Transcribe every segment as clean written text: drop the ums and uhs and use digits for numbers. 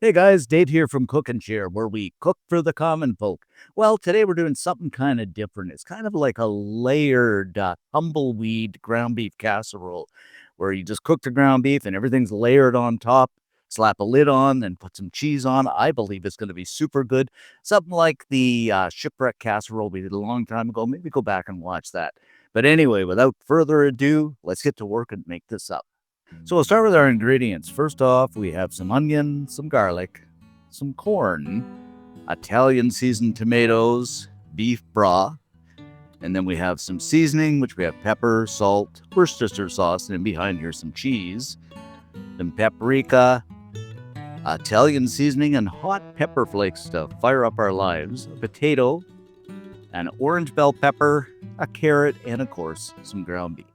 Hey guys, Dave here from Cook and Share, where we cook for the common folk. Well, today we're doing something kind of different. It's kind of like a layered tumbleweed ground beef casserole, where you just cook the ground beef and everything's layered on top. Slap a lid on, then put some cheese on. I believe it's going to be super good. Something like the shipwreck casserole we did a long time ago. Maybe go back and watch that. But anyway, without further ado, let's get to work and make this up. So we'll start with our ingredients. First off, we have some onion, some garlic, some corn, Italian seasoned tomatoes, beef broth, and then we have some seasoning, which we have pepper, salt, Worcestershire sauce, and then behind here some cheese, some paprika, Italian seasoning, and hot pepper flakes to fire up our lives, a potato, an orange bell pepper, a carrot, and of course, some ground beef.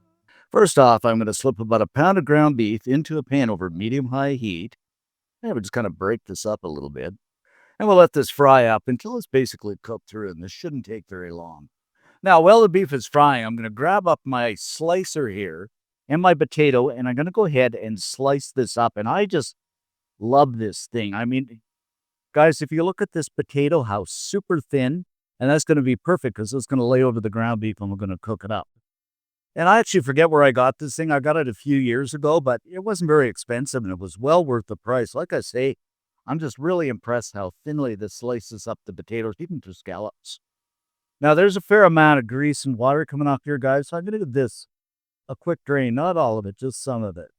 First off, I'm going to slip about a pound of ground beef into a pan over medium-high heat. And we'll just kind of break this up a little bit. And we'll let this fry up until it's basically cooked through, and this shouldn't take very long. Now, while the beef is frying, I'm going to grab up my slicer here and my potato, and I'm going to go ahead and slice this up. And I just love this thing. I mean, guys, if you look at this potato, how super thin, and that's going to be perfect because it's going to lay over the ground beef and we're going to cook it up. And I actually forget where I got this thing. I got it a few years ago, but it wasn't very expensive and it was well worth the price. Like I say, I'm just really impressed how thinly this slices up the potatoes, even to scallops. Now, there's a fair amount of grease and water coming off here, guys, so I'm going to give this a quick drain. Not all of it, just some of it.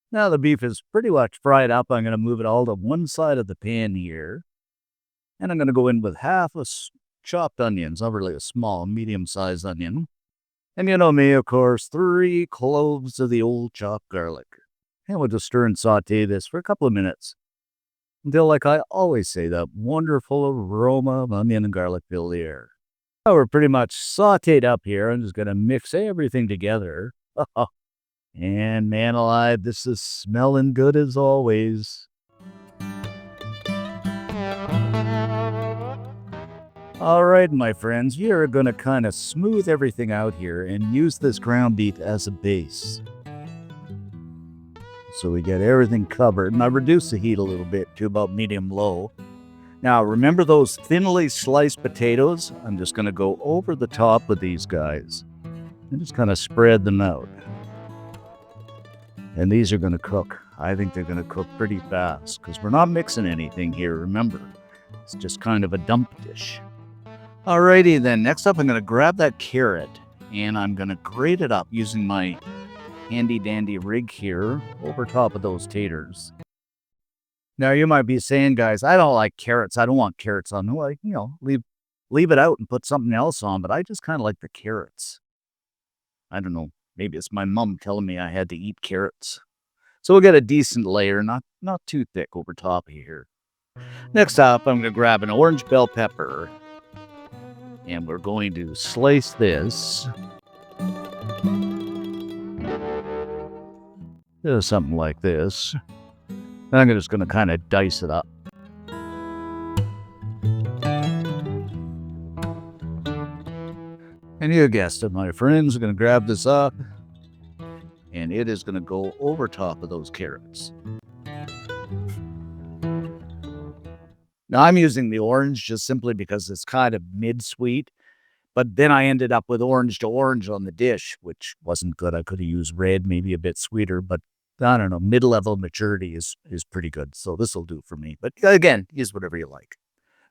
Now the beef is pretty much fried up. I'm going to move it all to one side of the pan here. And I'm going to go in with half a chopped onions, not really a small, medium-sized onion. And you know me, of course, 3 cloves of the old chopped garlic. And we'll just stir and saute this for a couple of minutes until, like I always say, that wonderful aroma of onion and garlic fill the air. Now we're pretty much sauteed up here. I'm just going to mix everything together. And man alive, this is smelling good as always. All right, my friends, you're going to kind of smooth everything out here and use this ground beef as a base. So we get everything covered, and I reduce the heat a little bit to about medium-low. Now, remember those thinly sliced potatoes? I'm just going to go over the top with these guys and just kind of spread them out. And these are going to cook. I think they're going to cook pretty fast because we're not mixing anything here, remember. It's just kind of a dump dish. Alrighty then, next up I'm going to grab that carrot and I'm going to grate it up using my handy dandy rig here over top of those taters. Now you might be saying, guys, I don't like carrots. I don't want carrots on. Like, leave it out and put something else on, but I just kind of like the carrots. I don't know, maybe it's my mom telling me I had to eat carrots. So we'll get a decent layer, not too thick over top of here. Next up, I'm going to grab an orange bell pepper. And we're going to slice this. Something like this. And I'm just going to kind of dice it up. And you guessed it, my friends. I'm going to grab this up. And it is going to go over top of those carrots. Now, I'm using the orange just simply because it's kind of mid-sweet, but then I ended up with orange to orange on the dish, which wasn't good. I could have used red, maybe a bit sweeter, but I don't know, mid-level maturity is pretty good, so this will do for me. But again, use whatever you like.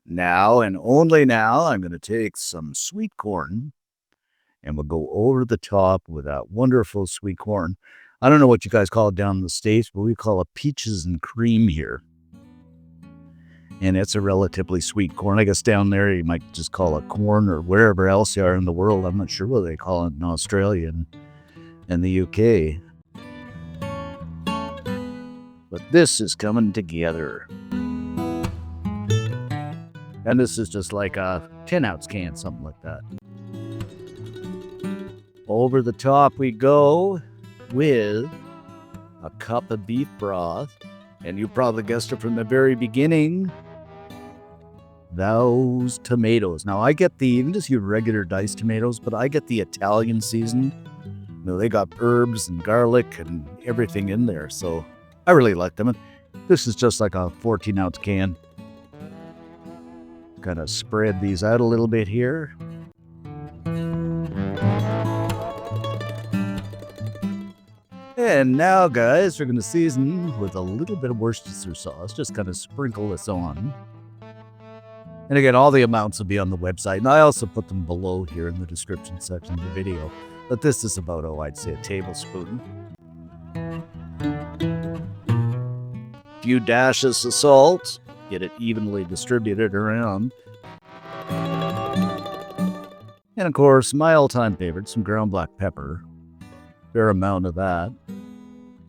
Now, and only now, I'm going to take some sweet corn, and we'll go over the top with that wonderful sweet corn. I don't know what you guys call it down in the States, but we call it peaches and cream here. And it's a relatively sweet corn. I guess down there you might just call it corn or wherever else you are in the world. I'm not sure what they call it in Australia and the UK. But this is coming together. And this is just like a 10-ounce can, something like that. Over the top we go with a cup of beef broth. And you probably guessed it from the very beginning. Those tomatoes. Now, I get you can just use regular diced tomatoes, but I get the Italian seasoned. They got herbs and garlic and everything in there, so I really like them. This is just like a 14-ounce can. Gotta spread these out a little bit here. And now, guys, we're going to season with a little bit of Worcestershire sauce. Just kind of sprinkle this on. And again, all the amounts will be on the website. And I also put them below here in the description section of the video. But this is about, I'd say a tablespoon. A few dashes of salt. Get it evenly distributed around. And of course, my all-time favorite, some ground black pepper. Fair amount of that.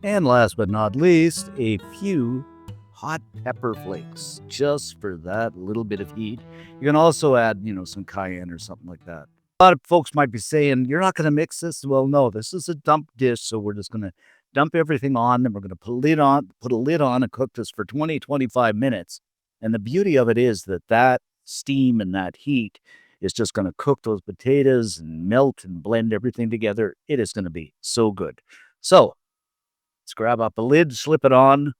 And last but not least, a few hot pepper flakes, just for that little bit of heat. You can also add, some cayenne or something like that. A lot of folks might be saying, you're not going to mix this? Well, no, this is a dump dish, so we're just going to dump everything on, and we're going to put a lid on and cook this for 20-25 minutes. And the beauty of it is that steam and that heat is just going to cook those potatoes and melt and blend everything together. It is going to be so good. So let's grab up a lid, slip it on,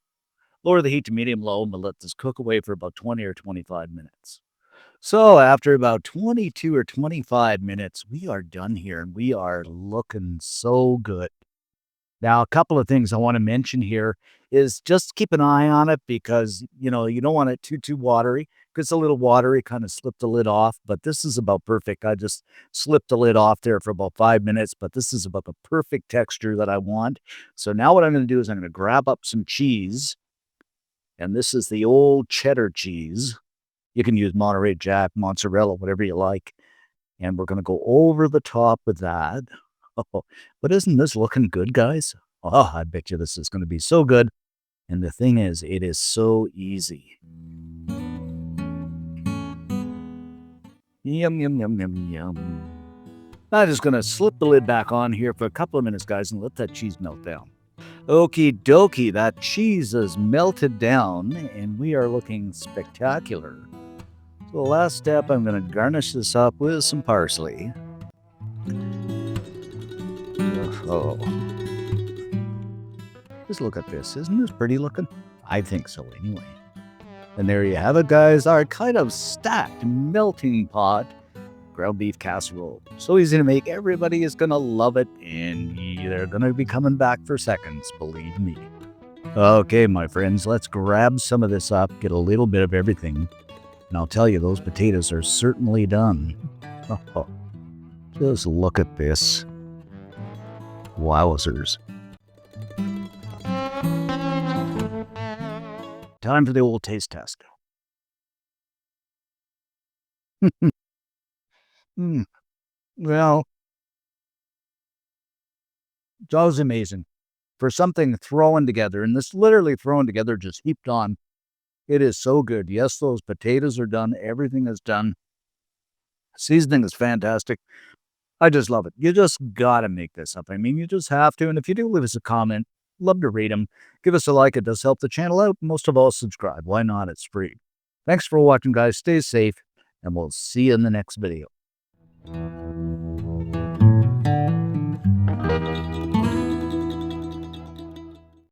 lower the heat to medium-low, and we'll let this cook away for about 20 or 25 minutes. So after about 22 or 25 minutes, we are done here, and we are looking so good. Now, a couple of things I want to mention here is just keep an eye on it because, you don't want it too watery. If it's a little watery, kind of slip the lid off, but this is about perfect. I just slipped the lid off there for about 5 minutes, but this is about the perfect texture that I want. So now what I'm going to do is I'm going to grab up some cheese, and this is the old cheddar cheese. You can use Monterey Jack, mozzarella, whatever you like. And we're going to go over the top with that. Oh, but isn't this looking good, guys? Oh, I bet you this is going to be so good. And the thing is, it is so easy. Yum, yum, yum, yum, yum. I'm just going to slip the lid back on here for a couple of minutes, guys, and let that cheese melt down. Okie dokie, that cheese is melted down, and we are looking spectacular. So the last step, I'm going to garnish this up with some parsley. Oh. Just look at this. Isn't this pretty looking? I think so anyway. And there you have it, guys. Our kind of stacked melting pot ground beef casserole. So easy to make. Everybody is going to love it. And they're going to be coming back for seconds, believe me. Okay, my friends, let's grab some of this up. Get a little bit of everything. And I'll tell you, those potatoes are certainly done. Oh, just look at this. Wowzers. Time for the old taste test. Well, it's always amazing. For something thrown together, and this literally thrown together, just heaped on, it is so good. Yes, those potatoes are done. Everything is done. Seasoning is fantastic. I just love it. You just gotta make this up. I mean, you just have to. And if you do, leave us a comment. Love to read them. Give us a like. It does help the channel out. Most of all, subscribe. Why not? It's free. Thanks for watching, guys. Stay safe, and we'll see you in the next video.